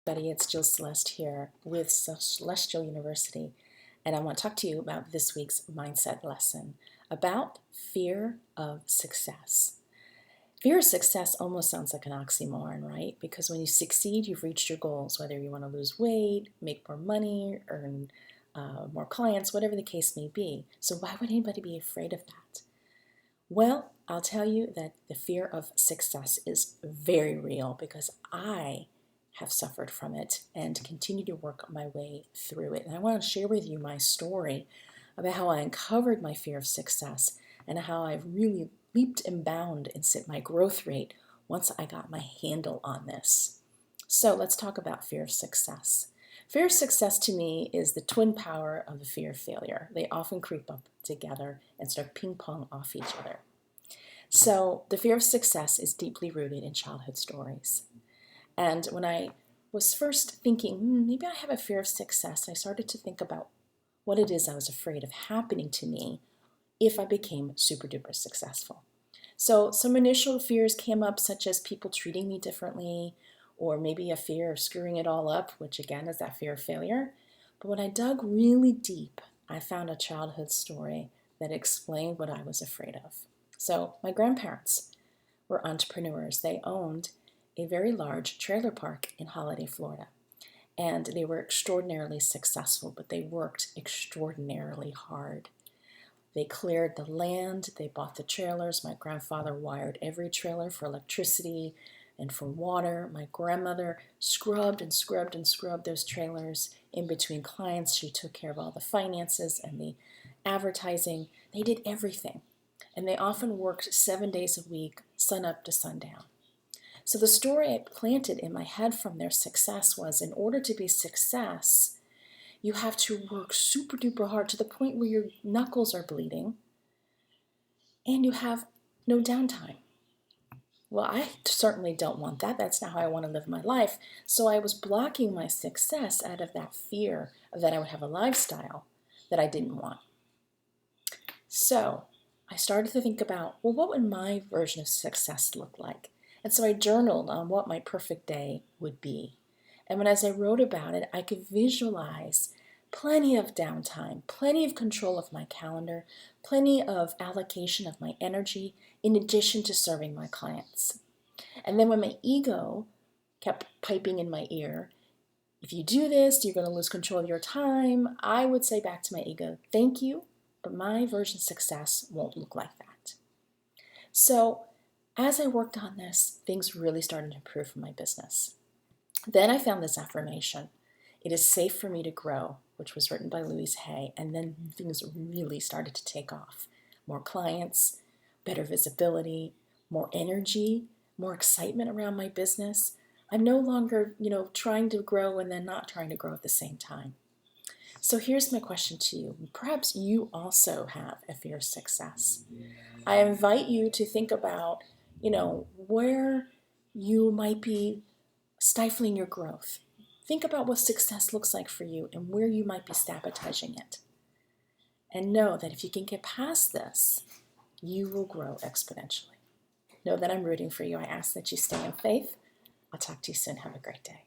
everybody, it's Jill Celeste here with Celestial University, and I want to talk to you about this week's mindset lesson about fear of success. Fear of success almost sounds like an oxymoron, right? Because when you succeed, you've reached your goals, whether you want to lose weight, make more money, earn more clients, whatever the case may be. So why would anybody be afraid of that? Well, I'll tell you that the fear of success is very real because I have suffered from it and continue to work my way through it. And I want to share with you my story about how I uncovered my fear of success and how I've really leaped and bounded in my growth rate once I got my handle on this. So let's talk about fear of success. Fear of success to me is the twin power of the fear of failure. They often creep up together and start ping-pong off each other. So the fear of success is deeply rooted in childhood stories. And when I was first thinking, maybe I have a fear of success, I started to think about what it is I was afraid of happening to me if I became super duper successful. So some initial fears came up, such as people treating me differently, or maybe a fear of screwing it all up, which again is that fear of failure. But when I dug really deep, I found a childhood story that explained what I was afraid of. So my grandparents were entrepreneurs. They owned a very large trailer park in Holiday, Florida. And they were extraordinarily successful, but they worked extraordinarily hard. They cleared the land, they bought the trailers. My grandfather wired every trailer for electricity and for water. My grandmother scrubbed and scrubbed and scrubbed those trailers. In between clients, she took care of all the finances and the advertising. They did everything. And they often worked 7 days a week, sun up to sundown. So the story I planted in my head from their success was, in order to be success, you have to work super duper hard to the point where your knuckles are bleeding and you have no downtime. Well, I certainly don't want that. That's not how I want to live my life. So I was blocking my success out of that fear that I would have a lifestyle that I didn't want. So I started to think about, well, what would my version of success look like? And so I journaled on what my perfect day would be. And as I wrote about it, I could visualize plenty of downtime, plenty of control of my calendar, plenty of allocation of my energy, in addition to serving my clients. And then when my ego kept piping in my ear, if you do this, you're going to lose control of your time, I would say back to my ego, thank you, but my version of success won't look like that. So as I worked on this, things really started to improve for my business. Then I found this affirmation. It is safe for me to grow, which was written by Louise Hay, and then things really started to take off. More clients, better visibility, more energy, more excitement around my business. I'm no longer, trying to grow and then not trying to grow at the same time. So here's my question to you. Perhaps you also have a fear of success. I invite you to think about, where you might be stifling your growth. Think about what success looks like for you and where you might be sabotaging it. And know that if you can get past this, you will grow exponentially. Know that I'm rooting for you. I ask that you stay in faith. I'll talk to you soon. Have a great day.